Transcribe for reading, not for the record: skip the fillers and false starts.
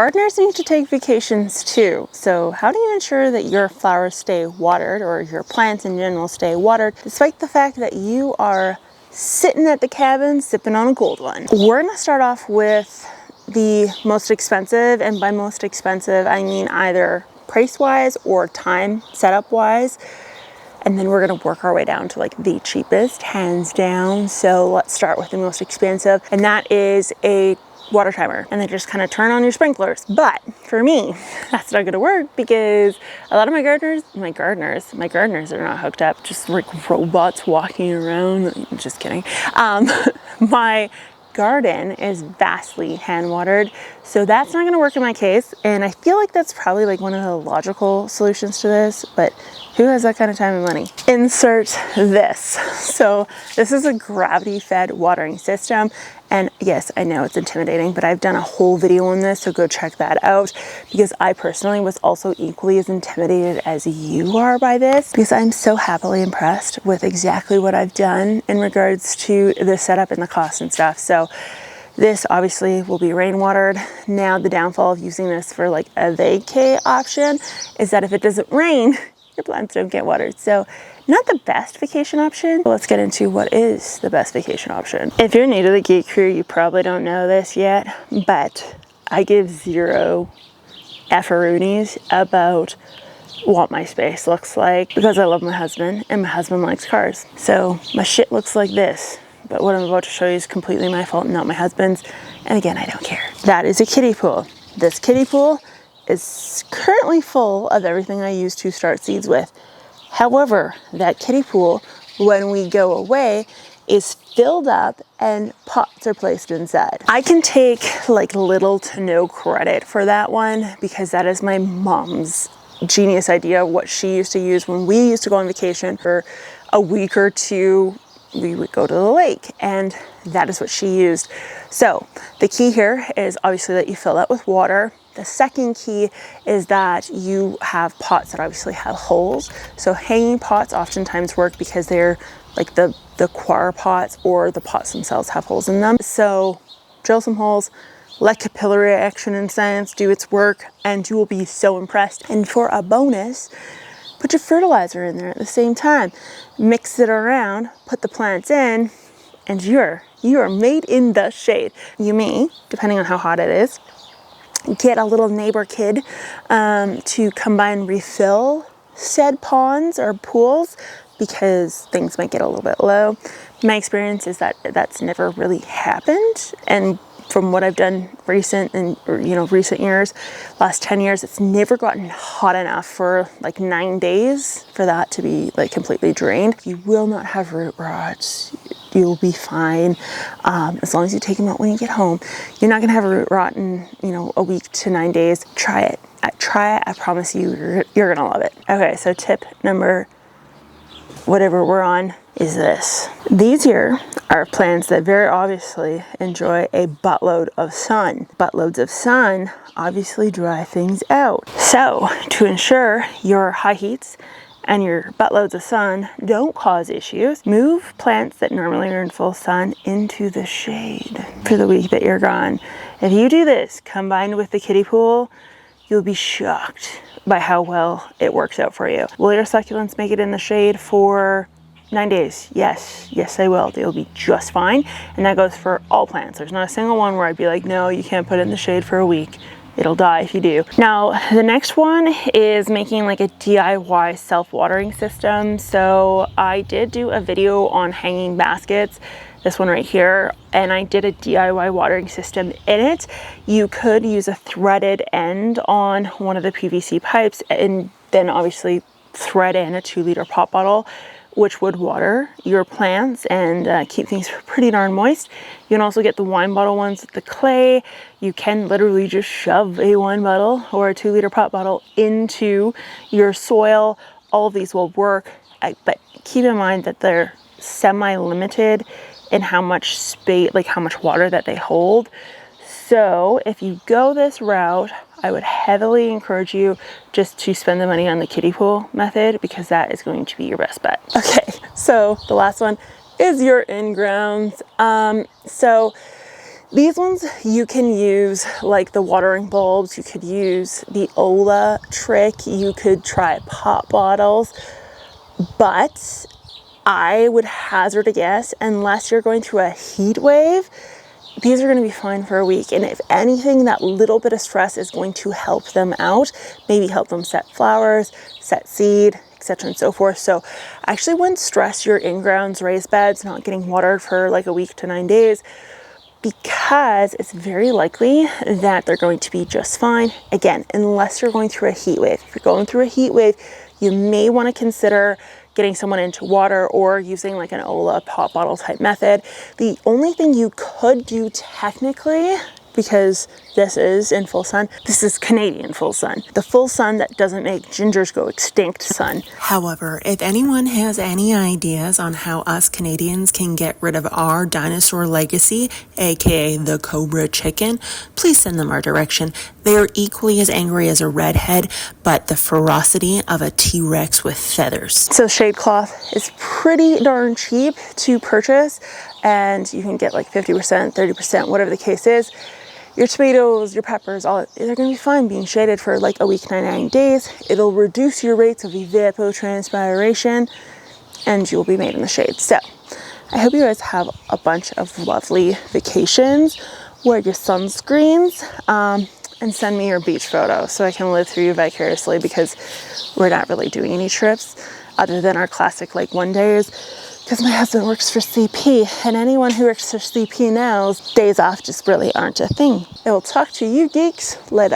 Gardeners need to take vacations too. So how do you ensure that your flowers stay watered, or your plants in general stay watered, despite the fact that you are sitting at the cabin sipping on a cold one? We're gonna start off with the most expensive, and by most expensive, I mean either price-wise or time setup-wise. And then we're gonna work our way down to like the cheapest, hands down. So let's start with the most expensive, and that is a water timer. And then just kind of turn on your sprinklers. But for me, that's not gonna work because a lot of my gardeners are not hooked up, just like robots walking around. Just kidding. My garden is vastly hand watered, so that's not going to work in my case, and I feel like that's probably like one of the logical solutions to this, but who has that kind of time and money? Insert this. So this is a gravity fed watering system, and yes, I know it's intimidating, but I've done a whole video on this, so go check that out, because I personally was also equally as intimidated as you are by this, because I'm so happily impressed with exactly what I've done in regards to the setup and the cost and stuff. So this obviously will be rainwatered. Now the downfall of using this for like a vacay option is that if it doesn't rain, your plants don't get watered. So not the best vacation option. Let's get into what is the best vacation option. If you're new to the Geek Crew, you probably don't know this yet, but I give zero efferoonies about what my space looks like, because I love my husband and my husband likes cars. So my shit looks like this. But what I'm about to show you is completely my fault, not my husband's. And again, I don't care. That is a kiddie pool. This kiddie pool is currently full of everything I use to start seeds with. However, that kiddie pool, when we go away, is filled up and pots are placed inside. I can take like little to no credit for that one, because that is my mom's genius idea of what she used to use when we used to go on vacation for a week or two. We would go to the lake, and that is what she used. So the key here is obviously that you fill that with water. The second key is that you have pots that obviously have holes. So hanging pots oftentimes work because they're like the coir pots, or the pots themselves have holes in them. So drill some holes, let capillary action in science do its work, and you will be so impressed. And for a bonus, put your fertilizer in there at the same time. Mix it around, put the plants in, and you are made in the shade. You may, depending on how hot it is, get a little neighbor kid to come by and refill said ponds or pools, because things might get a little bit low. My experience is that that's never really happened, and from what I've done recent years, last 10 years, it's never gotten hot enough for like 9 days for that to be like completely drained. You will not have root rots. You'll be fine as long as you take them out when you get home. You're not gonna have a root rot in a week to 9 days. Try it. I promise you, you're gonna love it. Okay, so tip number whatever we're on is this. These here are plants that very obviously enjoy a buttload of sun. Buttloads of sun obviously dry things out. So to ensure your high heats and your buttloads of sun don't cause issues, move plants that normally are in full sun into the shade for the week that you're gone. If you do this combined with the kiddie pool, you'll be shocked by how well it works out for you. Will your succulents make it in the shade for 9 days? Yes, they will. They'll be just fine. And that goes for all plants. There's not a single one where I'd be like, no, you can't put it in the shade for a week. It'll die if you do. Now, the next one is making like a DIY self-watering system. So I did do a video on hanging baskets, this one right here, and I did a DIY watering system in it. You could use a threaded end on one of the PVC pipes, and then obviously thread in a 2-liter pop bottle, which would water your plants and keep things pretty darn moist. You can also get the wine bottle ones with the clay. You can literally just shove a wine bottle or a 2-liter pop bottle into your soil. All of these will work, but keep in mind that they're semi-limited in how much space, like how much water that they hold. So if you go this route, I would heavily encourage you just to spend the money on the kiddie pool method, because that is going to be your best bet. Okay, so the last one is your in-grounds. So These ones you can use like the watering bulbs, you could use the Ola trick, you could try pop bottles, but I would hazard a guess, unless you're going through a heat wave, these are going to be fine for a week. And if anything, that little bit of stress is going to help them out, maybe help them set flowers, set seed, etc. and so forth. So I actually wouldn't stress your in-grounds raised beds not getting watered for like a week to 9 days, because it's very likely that they're going to be just fine. Again, unless you're going through a heat wave. If you're going through a heat wave, you may want to consider getting someone into water or using like an Ola pop bottle type method. The only thing you could do technically, because this is in full sun, this is Canadian full sun, the full sun that doesn't make gingers go extinct sun. However, if anyone has any ideas on how us Canadians can get rid of our dinosaur legacy, aka the cobra chicken, please send them our direction. They are equally as angry as a redhead, but the ferocity of a T-Rex with feathers. So shade cloth is pretty darn cheap to purchase, and you can get like 50%, 30%, whatever the case is. Your tomatoes, your peppers, all they're going to be fine being shaded for like a week, 9 days. It'll reduce your rates of evapotranspiration, and you'll be made in the shade. So I hope you guys have a bunch of lovely vacations. Wear your sunscreens, and send me your beach photo so I can live through you vicariously, because we're not really doing any trips other than our classic like one days, because my husband works for CP, and anyone who works for CP knows days off just really aren't a thing. I will talk to you geeks later.